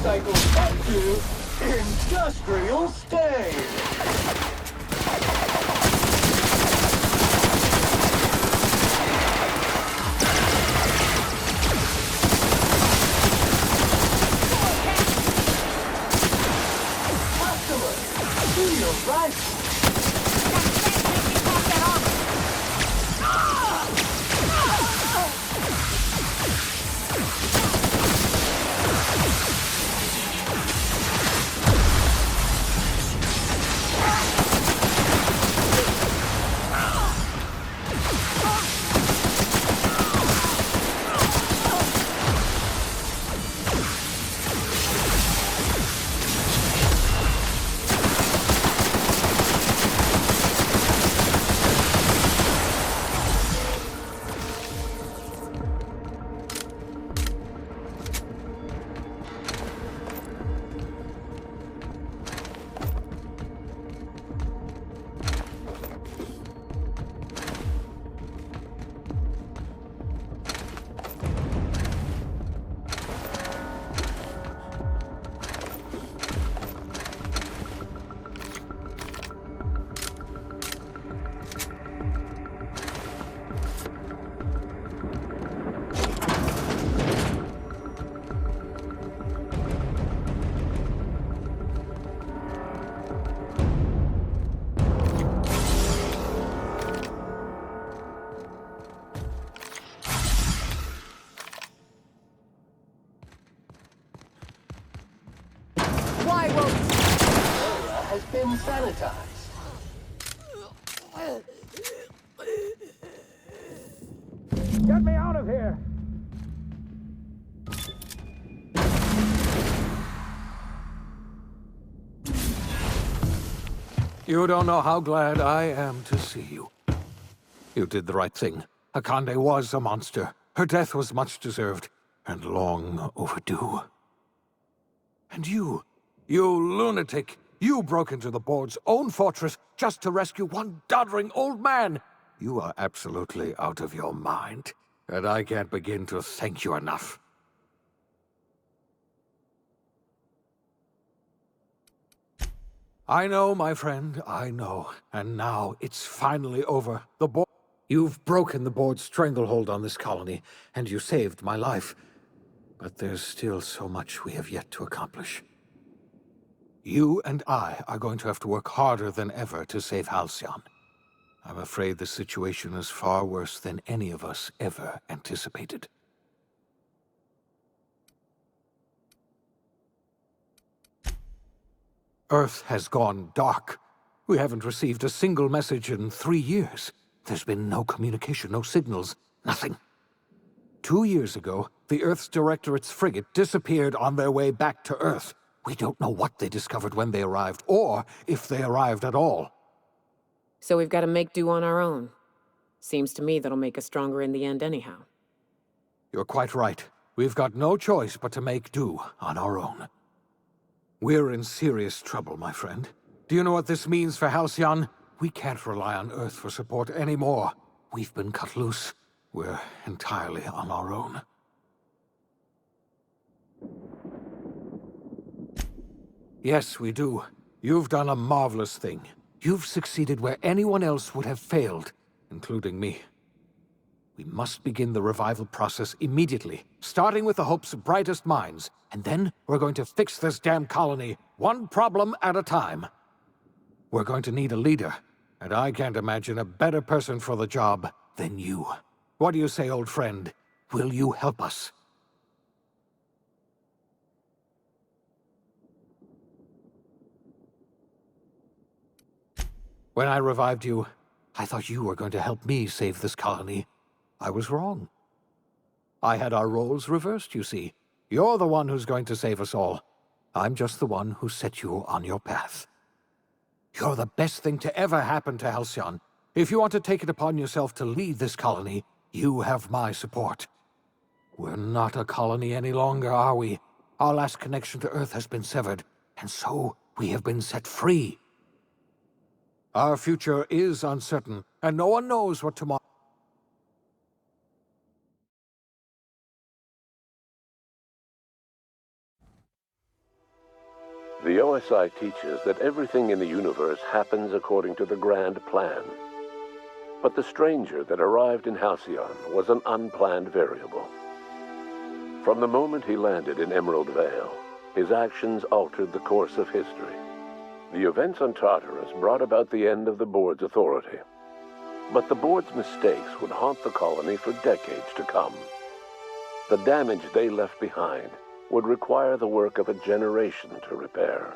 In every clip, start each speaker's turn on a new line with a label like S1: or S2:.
S1: cycles up to industrial state. Customers, do your right. Has been sanitized.
S2: Get me out of here!
S3: You don't know how glad I am to see you. You did the right thing. Akande was a monster. Her death was much deserved, and long overdue. And you lunatic! You broke into the board's own fortress just to rescue one doddering old man! You are absolutely out of your mind, and I can't begin to thank you enough. I know, my friend, I know. And now it's finally over. You've broken the board's stranglehold on this colony, and you saved my life. But there's still so much we have yet to accomplish. You and I are going to have to work harder than ever to save Halcyon. I'm afraid the situation is far worse than any of us ever anticipated. Earth has gone dark. We haven't received a single message in 3 years. There's been no communication, no signals, nothing. 2 years ago, the Earth's Directorate's frigate disappeared on their way back to Earth. We don't know what they discovered when they arrived, or if they arrived at all.
S4: So we've got to make do on our own. Seems to me that'll make us stronger in the end anyhow.
S3: You're quite right. We've got no choice but to make do on our own. We're in serious trouble, my friend. Do you know what this means for Halcyon? We can't rely on Earth for support anymore. We've been cut loose. We're entirely on our own. Yes, we do. You've done a marvelous thing. You've succeeded where anyone else would have failed, including me. We must begin the revival process immediately, starting with the Hope's brightest minds, and then we're going to fix this damn colony, one problem at a time. We're going to need a leader, and I can't imagine a better person for the job than you. What do you say, old friend? Will you help us? When I revived you, I thought you were going to help me save this colony. I was wrong. I had our roles reversed, you see. You're the one who's going to save us all. I'm just the one who set you on your path. You're the best thing to ever happen to Halcyon. If you want to take it upon yourself to lead this colony, you have my support. We're not a colony any longer, are we? Our last connection to Earth has been severed, and so we have been set free. Our future is uncertain, and no one knows what tomorrow...
S5: The OSI teaches that everything in the universe happens according to the grand plan. But the stranger that arrived in Halcyon was an unplanned variable. From the moment he landed in Emerald Vale, his actions altered the course of history. The events on Tartarus brought about the end of the board's authority. But the board's mistakes would haunt the colony for decades to come. The damage they left behind would require the work of a generation to repair.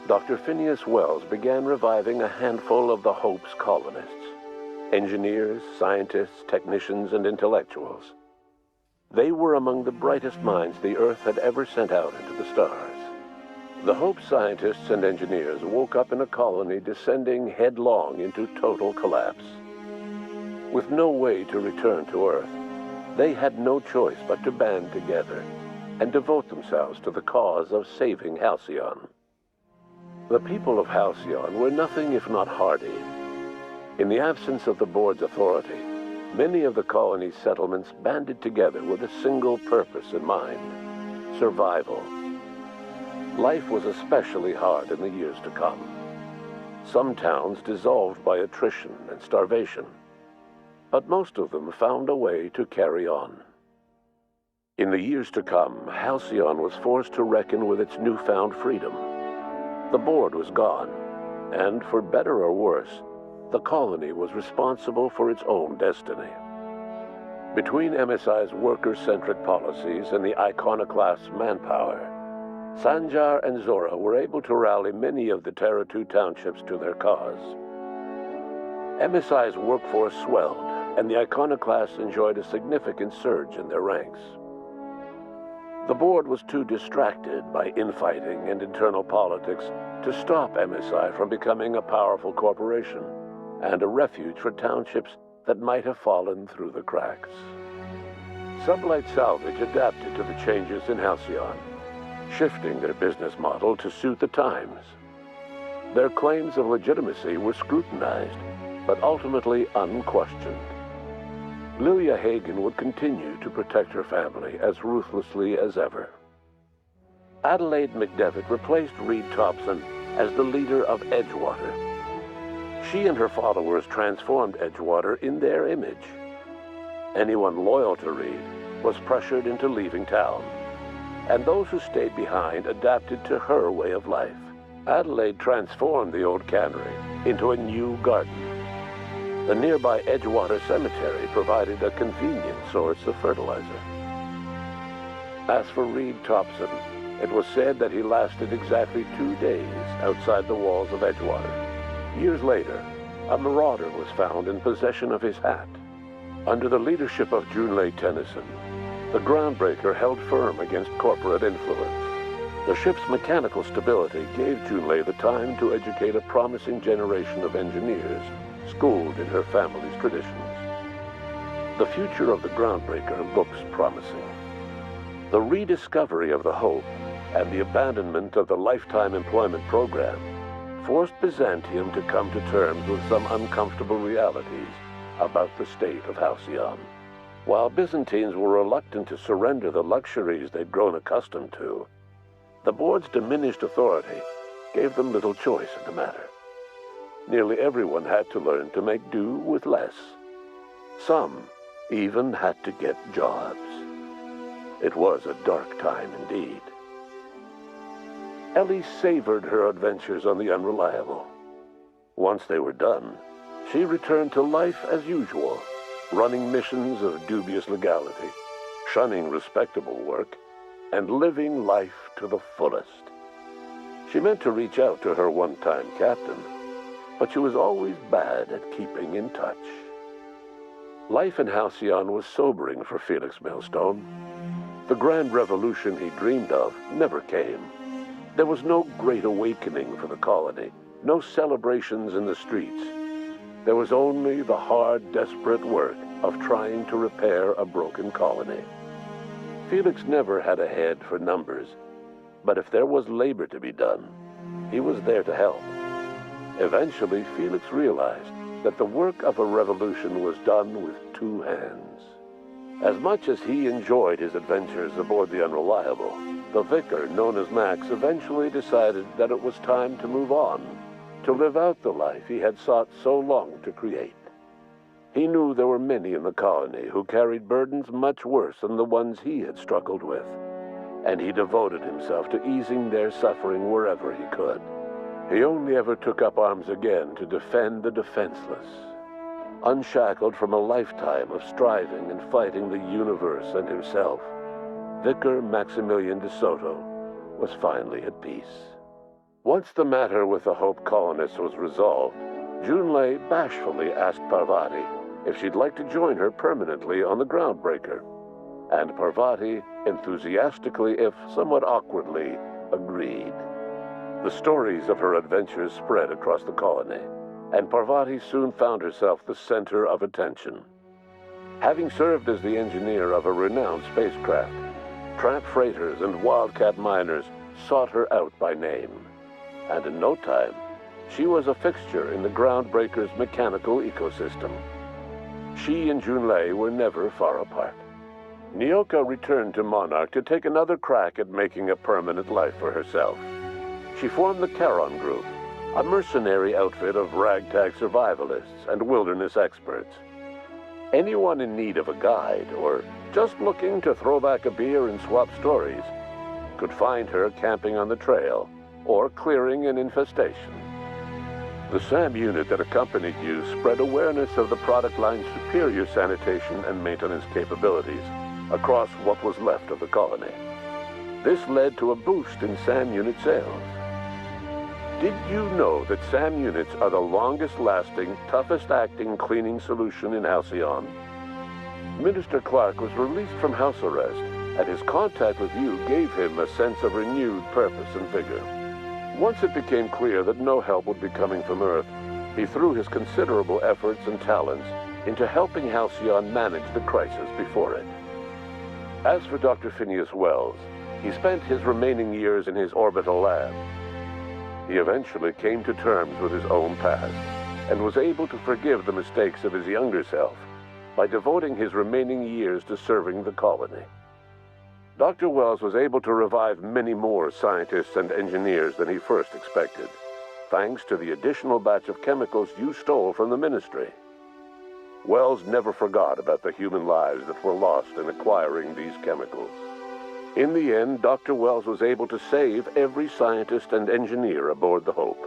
S5: Dr. Phineas Wells began reviving a handful of the Hope's colonists. Engineers, scientists, technicians, and intellectuals. They were among the brightest minds the Earth had ever sent out into the stars. The Hope scientists and engineers woke up in a colony descending headlong into total collapse. With no way to return to Earth, they had no choice but to band together and devote themselves to the cause of saving Halcyon. The people of Halcyon were nothing if not hardy. In the absence of the board's authority, many of the colony's settlements banded together with a single purpose in mind: survival. Life was especially hard in the years to come. Some towns dissolved by attrition and starvation, but most of them found a way to carry on. In the years to come, Halcyon was forced to reckon with its newfound freedom. The board was gone, and for better or worse, the colony was responsible for its own destiny. Between MSI's worker-centric policies and the iconoclast's manpower, Sanjar and Zora were able to rally many of the Terra 2 townships to their cause. MSI's workforce swelled, and the iconoclasts enjoyed a significant surge in their ranks. The board was too distracted by infighting and internal politics to stop MSI from becoming a powerful corporation and a refuge for townships that might have fallen through the cracks. Sublight Salvage adapted to the changes in Halcyon, shifting their business model to suit the times. Their claims of legitimacy were scrutinized, but ultimately unquestioned. Lilia Hagen would continue to protect her family as ruthlessly as ever. Adelaide McDevitt replaced Reed Thompson as the leader of Edgewater. She and her followers transformed Edgewater in their image. Anyone loyal to Reed was pressured into leaving town, and those who stayed behind adapted to her way of life. Adelaide transformed the old cannery into a new garden. The nearby Edgewater Cemetery provided a convenient source of fertilizer. As for Reed Thompson, it was said that he lasted exactly 2 days outside the walls of Edgewater. Years later, a marauder was found in possession of his hat. Under the leadership of Junlei Tennyson, the Groundbreaker held firm against corporate influence. The ship's mechanical stability gave Junlei the time to educate a promising generation of engineers schooled in her family's traditions. The future of the Groundbreaker looks promising. The rediscovery of the Hope and the abandonment of the Lifetime Employment Program forced Byzantium to come to terms with some uncomfortable realities about the state of Halcyon. While Byzantines were reluctant to surrender the luxuries they'd grown accustomed to, the board's diminished authority gave them little choice in the matter. Nearly everyone had to learn to make do with less. Some even had to get jobs. It was a dark time indeed. Ellie savored her adventures on the Unreliable. Once they were done, she returned to life as usual, running missions of dubious legality, shunning respectable work, and living life to the fullest. She meant to reach out to her one-time captain, but she was always bad at keeping in touch. Life in Halcyon was sobering for Felix Millstone. The grand revolution he dreamed of never came. There was no great awakening for the colony, no celebrations in the streets. There was only the hard, desperate work of trying to repair a broken colony. Felix never had a head for numbers, but if there was labor to be done, he was there to help. Eventually, Felix realized that the work of a revolution was done with 2 hands. As much as he enjoyed his adventures aboard the Unreliable, the vicar, known as Max, eventually decided that it was time to move on, to live out the life he had sought so long to create. He knew there were many in the colony who carried burdens much worse than the ones he had struggled with, and he devoted himself to easing their suffering wherever he could. He only ever took up arms again to defend the defenseless. Unshackled from a lifetime of striving and fighting the universe and himself, Vicar Maximilian de Soto was finally at peace. Once the matter with the Hope colonists was resolved, Junlei bashfully asked Parvati if she'd like to join her permanently on the Groundbreaker, and Parvati enthusiastically, if somewhat awkwardly, agreed. The stories of her adventures spread across the colony, and Parvati soon found herself the center of attention. Having served as the engineer of a renowned spacecraft, tramp freighters and wildcat miners sought her out by name, and in no time, she was a fixture in the Groundbreaker's mechanical ecosystem. She and Junlei were never far apart. Nyoka returned to Monarch to take another crack at making a permanent life for herself. She formed the Charon Group, a mercenary outfit of ragtag survivalists and wilderness experts. Anyone in need of a guide, or just looking to throw back a beer and swap stories, could find her camping on the trail or clearing an infestation. The SAM unit that accompanied you spread awareness of the product line's superior sanitation and maintenance capabilities across what was left of the colony. This led to a boost in SAM unit sales. Did you know that SAM units are the longest-lasting, toughest-acting cleaning solution in Halcyon? Minister Clark was released from house arrest, and his contact with you gave him a sense of renewed purpose and vigor. Once it became clear that no help would be coming from Earth, he threw his considerable efforts and talents into helping Halcyon manage the crisis before it. As for Dr. Phineas Wells, he spent his remaining years in his orbital lab. He eventually came to terms with his own past and was able to forgive the mistakes of his younger self by devoting his remaining years to serving the colony. Dr. Wells was able to revive many more scientists and engineers than he first expected, thanks to the additional batch of chemicals you stole from the Ministry. Wells never forgot about the human lives that were lost in acquiring these chemicals. In the end, Dr. Wells was able to save every scientist and engineer aboard the Hope.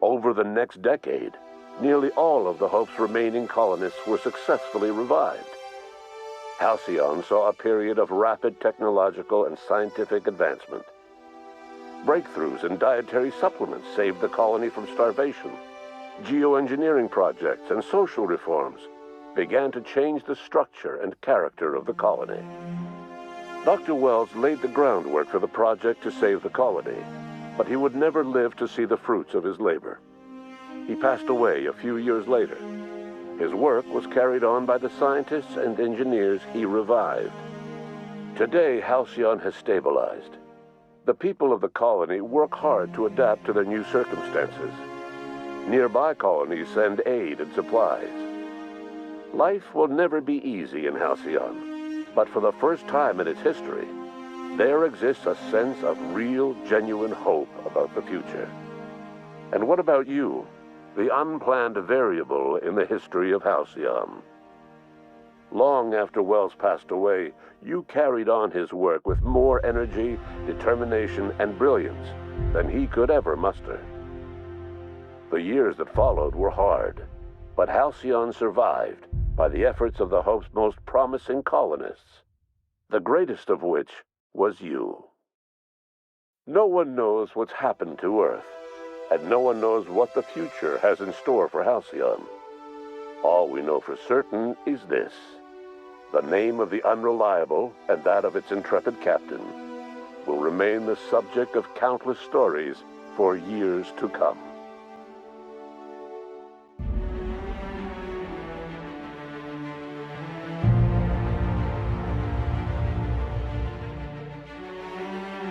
S5: Over the next decade, nearly all of the Hope's remaining colonists were successfully revived. Halcyon saw a period of rapid technological and scientific advancement. Breakthroughs in dietary supplements saved the colony from starvation. Geoengineering projects and social reforms began to change the structure and character of the colony. Dr. Wells laid the groundwork for the project to save the colony, but he would never live to see the fruits of his labor. He passed away a few years later. His work was carried on by the scientists and engineers he revived. Today, Halcyon has stabilized. The people of the colony work hard to adapt to their new circumstances. Nearby colonies send aid and supplies. Life will never be easy in Halcyon. But for the first time in its history, there exists a sense of real, genuine hope about the future. And what about you, the unplanned variable in the history of Halcyon? Long after Wells passed away, you carried on his work with more energy, determination, and brilliance than he could ever muster. The years that followed were hard, but Halcyon survived by the efforts of the Hope's most promising colonists, the greatest of which was you. No one knows what's happened to Earth, and no one knows what the future has in store for Halcyon. All we know for certain is this: the name of the Unreliable and that of its intrepid captain will remain the subject of countless stories for years to come.